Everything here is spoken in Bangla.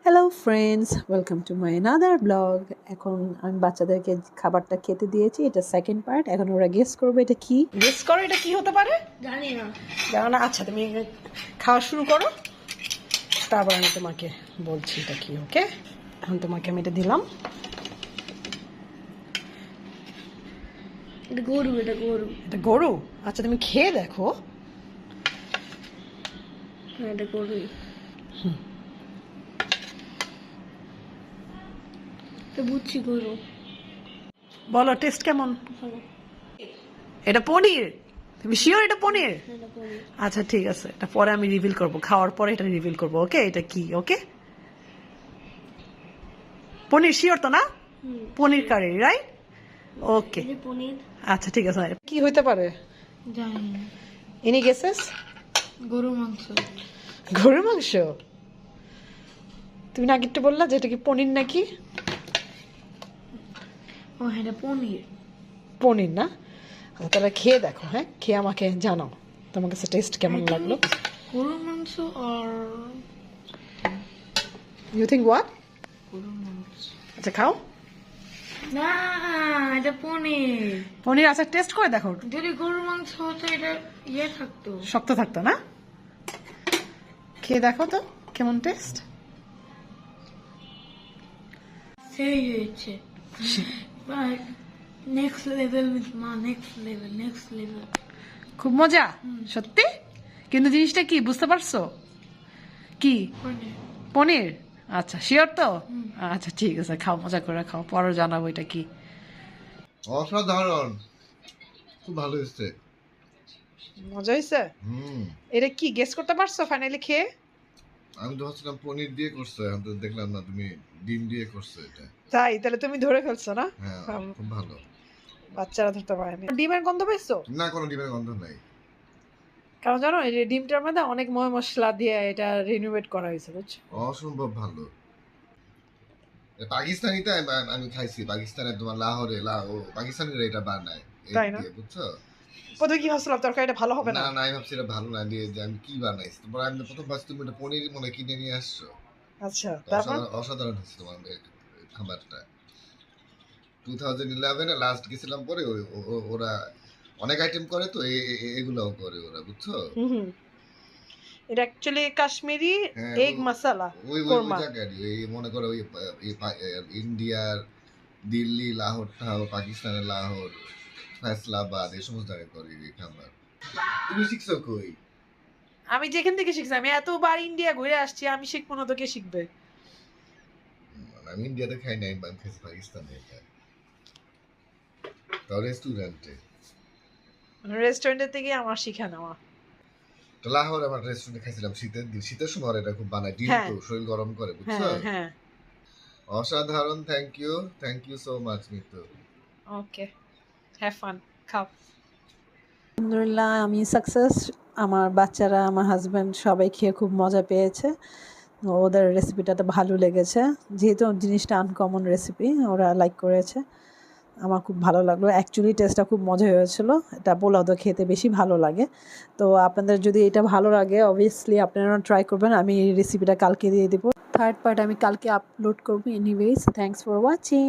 Hello friends, welcome to my another blog. এখন আমি বাচ্চাদেরকে খাবারটা খেতে দিয়েছি, এটা সেকেন্ড পার্ট। এখন ওরা গেস করবে এটা কি। গেস করো এটা কি হতে পারে। জানি না। জানো না? আচ্ছা, তুমি খাওয়া শুরু করো, তারপর আমি তোমাকে বলছি এটা কি। ওকে, এখন তোমাকে আমি এটা দিলাম। এটা গরু, এটা গরু। এটা গরু? আচ্ছা, তুমি খেয়ে দেখো। হ্যাঁ, এটা গরুই। তো বুঝছি গরু। বলো টেস্ট কেমন? ভালো। এটা পনির? তুমি শিওর এটা পনির? এটা গরু। আচ্ছা ঠিক আছে, এটা পরে আমি রিভিল করব, খাওয়ার পরে এটা রিভিল করব। ওকে, এটা কি? ওকে, পনির শিওর তো না? পনির কারি, রাইট? ওকে, এই যে পনির। আচ্ছা ঠিক আছে। কি হইতে পারে? জানি না। Any guesses? গরু মাংস। গরুর মাংস? তুমি না আগে একটু বললা যে এটা কি পনির নাকি? ও হ্যাঁ, এটা পনির। পনির না? আচ্ছা, তাহলে খেয়ে দেখো। হ্যাঁ, খেয়ে আমাকে জানাও তোমার কাছে টেস্ট কেমন লাগলো। গরুর মাংস আর ইউ থিঙ্ক হোয়াট? গরুর মাংস। আচ্ছা খাও। না, এটা পনির। পনির? আচ্ছা টেস্ট করে দেখো। যদি গরুর মাংস হতো এটা ইয়ে থাকতো। শক্ত থাকতো না? খেয়ে দেখো তো কেমন টেস্ট। সেই হয়েছে। নেক্সট লেভেল, মা, নেক্সট লেভেল, নেক্সট লেভেল। খুব মজা সত্যি। কিন্তু জিনিসটা কি বুঝতে পারছো? কি পনির। পনির? আচ্ছা শিওর তো? আচ্ছা ঠিক আছে, খাও, মজা করে খাও, পরে জানাবো এটা কি। অসাধারণ, খুব ভালো হয়েছে। মজা হয়েছে? এটা কি গেস করতে পারছো ফাইনালি খেয়ে? আমি তো ভাবছিলাম পনির দিয়ে করছে, এখন তো দেখলাম না তুমি ডিম দিয়ে করছো এটা। তাই? তাহলে তুমি ধরে ফেলছো না? হ্যাঁ, খুব ভালো। বাচ্চারা ধরতে পারেনি। ডিমের গন্ধ পাইছো? না, কোনো ডিমের গন্ধ নাই। কারণ জানো এই যে ডিমটার মধ্যে অনেক ময় মশলা দিয়ে এটা রিনোভেট করা হয়েছে, বুঝছো? অসম্ভব ভালো। পাকিস্তানিতে আমি খাইছি, পাকিস্তানে তোমার লাহোরে পাকিস্তানিরা এটা বানায় এগ তাই না? দিয়ে, বুঝছো? প্রথমে কি ভাবছিলাম তরকারিটা ভালো হবে না। না না, আমি ভাবছি এটা ভালো না দিয়ে যে আমি কি বানাইছি। তারপর আমি প্রথম ভাবছি তুমি এটা পনির মনে হয় কিনে নিয়ে আসছো। আচ্ছা তারপর? অসাধারণ হয়েছে তোমাদের খাবারটা। 2011 এ লাস্ট গেছিলাম, পরে ওরা অনেক আইটেম করে, তো এগুলাও করে ওরা, বুঝছো? হুম, এটা অ্যাকচুয়ালি কাশ্মীরি হ্যাঁ, এগ মশলা ওই কোরমা। জায়গায় এই মনে করো ওই ইন্ডিয়ার দিল্লি, লাহোর পাকিস্তানের লাহোর, ফয়সলাবাদ, এই সমস্ত জায়গায় করে এই খাবার। তুমি শিখছো কই? আমি যেখান থেকে শিখছি, আমি এতবার ইন্ডিয়া ঘুরে আসছি, আমি শিখবো না তো কে শিখবে? আমি ইন্ডিয়াতে খাই নাই, আমি খাইছি পাকিস্তানে এটা, তাও রেস্টুরেন্টে। রেস্টুরেন্টের থেকে আমার শিখা নেওয়া। তো লাহোর আমার রেস্টুরেন্টে খাইছিলাম শীতের দিন, শীতের সময় এটা খুব বানায়, ডিম হ্যাঁ তো শরীর গরম করে, বুঝছো? হ্যাঁ হ্যাঁ। অসাধারণ, thank you so much Mitu. Okay, have fun, খাও। আলহামদুলিল্লাহ, আমি সাকসেস। আমার বাচ্চারা, আমার হাজব্যান্ড সবাই খেয়ে খুব মজা পেয়েছে। ওদের রেসিপিটাতে ভালো লেগেছে, যেহেতু জিনিসটা আনকমন রেসিপি, ওরা লাইক করেছে। আমার খুব ভালো লাগলো, অ্যাকচুয়ালি টেস্টটা খুব মজা হয়েছিল। এটা পোলাও দিয়ে খেতে বেশি ভালো লাগে। তো আপনাদের যদি এটা ভালো লাগে, অবভিয়াসলি আপনারা ট্রাই করবেন। আমি এই রেসিপিটা কালকে দিয়ে দেবো, থার্ড পার্ট আমি কালকে আপলোড করবো। Anyways, thanks for watching.